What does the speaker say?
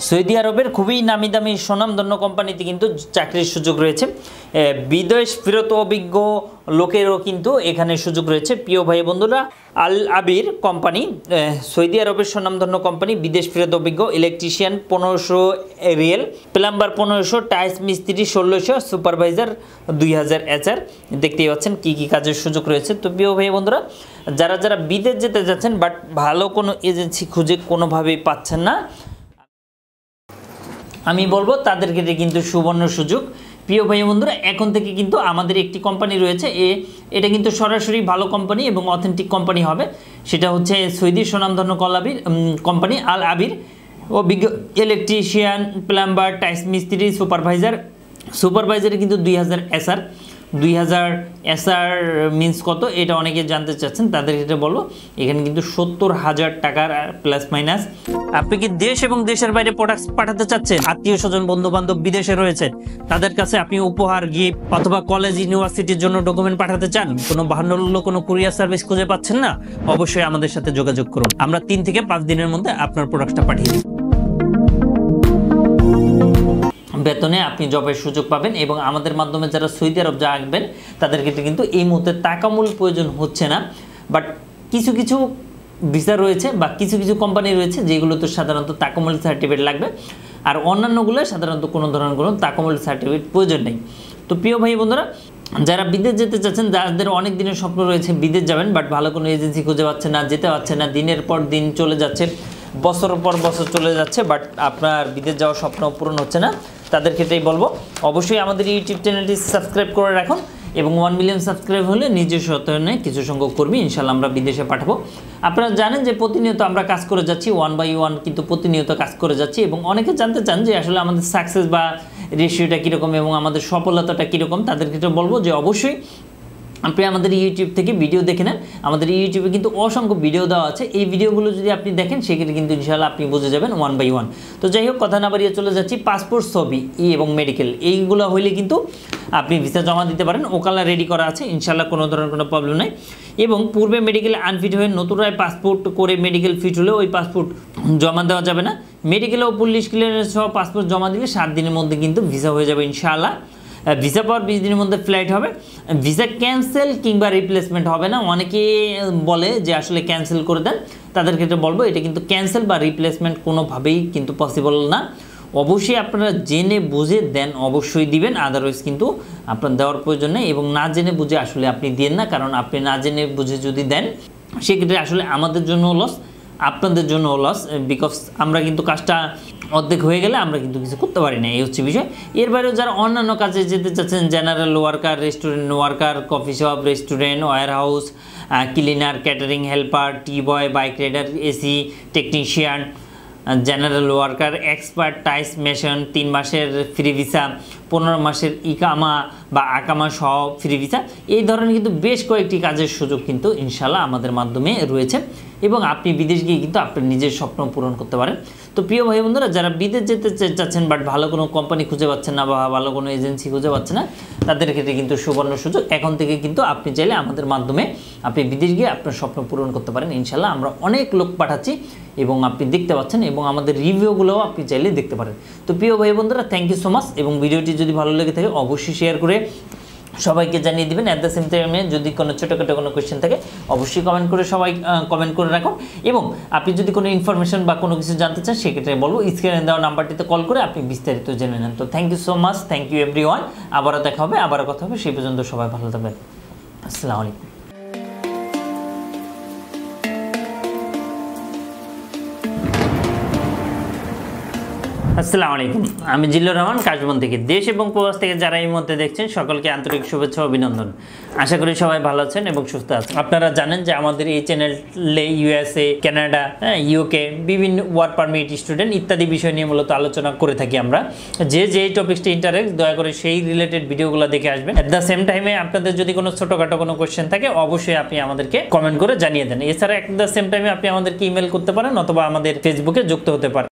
Saudi আরবের খুবই নামি দামি সুনামধন্য কোম্পানিতে কিন্তু চাকরির সুযোগ রয়েছে। বিদেশ ফেরত অভিজ্ঞ লোকেরও কিন্তু এখানে সুযোগ রয়েছে। প্রিয় ভাই বন্ধুরা, আল আবির কোম্পানি সৌদি আরবের সুনামধন্য কোম্পানি, বিদেশ ফেরত অভিজ্ঞ ইলেকট্রিশিয়ান 1500 রিয়েল, প্লাম্বার 1500, টাইলস মিস্ত্রি 1600, সুপারভাইজার 2000 HR। দেখতেই পাচ্ছেন কী কী কাজের সুযোগ রয়েছে। তো প্রিয় ভাই বন্ধুরা, যারা যারা বিদেশ যেতে যাচ্ছেন বাট ভালো কোনো এজেন্সি খুঁজে কোনোভাবেই পাচ্ছেন না, আমি বলবো তাদের ক্ষেত্রে কিন্তু সুবর্ণ সুযোগ। প্রিয় ভাই বন্ধুরা, এখন থেকে কিন্তু আমাদের একটি কোম্পানি রয়েছে, এটা কিন্তু সরাসরি ভালো কোম্পানি এবং অথেন্টিক কোম্পানি হবে। সেটা হচ্ছে সৌদি সুনামধন্য কোম্পানি আল আবির। অভিজ্ঞ ইলেকট্রিশিয়ান, প্লাম্বার, টাইলস মিস্ত্রি, সুপারভাইজারে কিন্তু 2000 SR। 2000 SR মিনস কত, এটা অনেকে জানতে চাচ্ছেন, তাদের ক্ষেত্রে বলবো এখানে কিন্তু 70,000 টাকার প্লাস মাইনাস। আপনি কি দেশ এবং দেশের বাইরে প্রোডাক্টস পাঠাতে চাচ্ছেন, আত্মীয় স্বজন বন্ধু বান্ধব বিদেশে রয়েছে, তাদের কাছে আপনি উপহার, গিফট অথবা কলেজ ইউনিভার্সিটির জন্য ডকুমেন্ট পাঠাতে চান, কোনো ভালো কোনো কুরিয়ার সার্ভিস খুঁজে পাচ্ছেন না, অবশ্যই আমাদের সাথে যোগাযোগ করুন। আমরা 3 থেকে 5 দিনের মধ্যে আপনার প্রোডাক্টটা পাঠিয়ে দিই। বেতনে আপনি জবের সুযোগ পাবেন এবং আমাদের মাধ্যমে যারা সৌদি আরব আসবেন তাদের ক্ষেত্রে কিন্তু এই মুহূর্তে টাকামূল প্রয়োজন হচ্ছে না। বাট কিছু কিছু ভিসা রয়েছে বা কিছু কিছু কোম্পানি রয়েছে যেগুলোতে সাধারণত টাকামূল সার্টিফিকেট লাগবে, আর অন্যান্যগুলো সাধারণত কোনো ধরনের কোনো টাকামূল সার্টিফিকেট প্রয়োজন নেই। তো প্রিয় ভাই বন্ধুরা, যারা বিদেশ যেতে চাচ্ছেন, যাদের অনেক দিনের স্বপ্ন রয়েছে বিদেশ যাবেন বাট ভালো কোনো এজেন্সি খুঁজে পাচ্ছে না, যেতে পারছে না, দিনের পর দিন চলে যাচ্ছে, বছর পর বছর চলে যাচ্ছে, বাট আপনার বিদেশ যাওয়ার স্বপ্ন পূরণ হচ্ছে না, তাদের ক্ষেত্রেই বলবো অবশ্যই আমাদের ইউটিউব চ্যানেলটি সাবস্ক্রাইব করে রাখুন এবং 1 মিলিয়ন সাবস্ক্রাইব হলে নিজের সত্যায়নে কিছু সংখ্যক কর্মী ইনশাল্লাহ আমরা বিদেশে পাঠাবো। আপনারা জানেন যে প্রতিনিয়ত আমরা কাজ করে যাচ্ছি, 1 বাই 1 কিন্তু প্রতিনিয়ত কাজ করে যাচ্ছি এবং অনেকে জানতে চান যে আসলে আমাদের সাকসেস বা রেশিওটা কীরকম এবং আমাদের সফলতাটা কীরকম। তাদের ক্ষেত্রে বলবো যে অবশ্যই আপনি আমাদের ইউটিউব থেকে ভিডিও দেখে নেন। আমাদের ইউটিউবে কিন্তু অসংখ্য ভিডিও দেওয়া আছে, এই ভিডিওগুলো যদি আপনি দেখেন সেক্ষেত্রে কিন্তু ইনশাআল্লাহ আপনি বুঝে যাবেন 1 বাই 1। তো যাই হোক, কথা না বাড়িয়ে চলে যাচ্ছি। পাসপোর্ট, ছবি এবং মেডিকেল এইগুলো হইলে কিন্তু আপনি ভিসা জমা দিতে পারেন। ওকালা রেডি করা আছে, ইনশাআল্লাহ কোনো ধরনের কোনো প্রবলেম নাই। এবং পূর্বে মেডিকেল আনফিট হয়ে নতুনরায় পাসপোর্ট করে মেডিকেল ফিট হলে ওই পাসপোর্ট জমা দেওয়া যাবে না। মেডিকেলেও পুলিশ ক্লিয়ারেন্স সহ পাসপোর্ট জমা দিলে 7 দিনের মধ্যে কিন্তু ভিসা হয়ে যাবে ইনশাআল্লাহ। ভিসা পাওয়ার 20 দিনের মধ্যে ফ্লাইট হবে। ভিসা ক্যান্সেল কিংবা রিপ্লেসমেন্ট হবে না। অনেকে বলে যে আসলে ক্যান্সেল করে দেন, তাদের ক্ষেত্রে বলবো এটা কিন্তু ক্যান্সেল বা রিপ্লেসমেন্ট কোনোভাবেই কিন্তু পসিবল না। অবশ্যই আপনারা জেনে বুঝে দেন, অবশ্যই দিবেন, আদারওয়াইজ কিন্তু আপনার দেওয়ার প্রয়োজন নেই। এবং না জেনে বুঝে আসলে আপনি দেন না, কারণ আপনি না জেনে বুঝে যদি দেন সেক্ষেত্রে আসলে আমাদের জন্য লস, আপনাদের জন্য লস, বিকজ আমরা কিন্তু কাজটা অর্ধেক হয়ে গেলে আমরা কিন্তু কিছু করতে পারি না, এই হচ্ছে বিষয়। এর বাইরেও যারা অন্যান্য কাজে যেতে চাচ্ছেন, general worker, restaurant worker, coffee shop, restaurant, warehouse, cleaner, catering helper, tea boy, bike rider, AC technician, general worker, expert, tiles mason, 3 মাসের ফ্রি ভিসা, 15 মাসের ইকামা বা আকামা সহ ফ্রি ভিসা, এই ধরনের কিন্তু বেশ কয়েকটি কাজের সুযোগ কিন্তু ইনশাল্লাহ আমাদের মাধ্যমে রয়েছে এবং আপনি বিদেশ গিয়ে কিন্তু আপনার নিজের স্বপ্ন পূরণ করতে পারেন। তো প্রিয় ভাই বন্ধুরা, যারা বিদেশ যেতে চাচ্ছেন বাট ভালো কোনো কোম্পানি খুঁজে পাচ্ছেন না বা ভালো কোনো এজেন্সি খুঁজে পাচ্ছেন না, তাদের ক্ষেত্রে কিন্তু সুবর্ণ সুযোগ। এখন থেকে কিন্তু আপনি চাইলে আমাদের মাধ্যমে আপনি বিদেশ গিয়ে আপনার স্বপ্ন পূরণ করতে পারেন ইনশাল্লাহ। আমরা অনেক লোক পাঠাচ্ছি এবং আপনি দেখতে পাচ্ছেন এবং আমাদের রিভিউগুলোও আপনি চাইলে দেখতে পারেন। তো প্রিয় ভাই বন্ধুরা, থ্যাংক ইউ সো মাচ। এবং ভিডিওটি যদি ভালো লেগে থাকে অবশ্যই শেয়ার করে সবাইকে জানিয়ে দিবেন। অ্যাট দ্য সেম টাইমে যদি কোনো ছোটোখাটো কোনো কোয়েশ্চেন থাকে অবশ্যই কমেন্ট করে সবাই কমেন্ট করে রাখুন। এবং আপনি যদি কোনো ইনফরমেশন বা কোনো কিছু জানতে চান সেক্ষেত্রে বলবো স্ক্রিনে দেওয়া নাম্বারটিতে কল করে আপনি বিস্তারিত জেনে নেন। তো thank you so much, thank you everyone. আবারও দেখা হবে, আবারও কথা হবে, সেই পর্যন্ত সবাই ভালো থাকবেন। আসসালামু আলাইকুম। আসসালামু আলাইকুম, আমি জিল্লুর রহমান কাশবন থেকে। দেশ এবং প্রবাস থেকে যারা এই মুহূর্তে দেখছেন সকলকে আন্তরিক শুভেচ্ছা অভিনন্দন। আশা করি সবাই ভালো আছেন এবং সুস্থ আছেন। আপনারা জানেন যে আমাদের এই চ্যানেলে USA, কানাডা, UK বিভিন্ন ওয়ার্ক পারমিট, স্টুডেন্ট ইত্যাদি বিষয় নিয়ে মূলত আলোচনা করে থাকি আমরা। যে টপিকসটি ইন্টারেস্ট দয়া করে সেই রিলেটেড ভিডিওগুলো দেখে আসবেন। অ্যাট দ্য সেম টাইমে আপনাদের যদি কোনো ছোটোখাটো কোনো কোয়েশ্চেন থাকে অবশ্যই আপনি আমাদেরকে কমেন্ট করে জানিয়ে দেন। এছাড়া অ্যাট দ্য সেম টাইমে আপনি আমাদেরকে ইমেল করতে পারেন অথবা আমাদের ফেসবুকে যুক্ত হতে পারেন।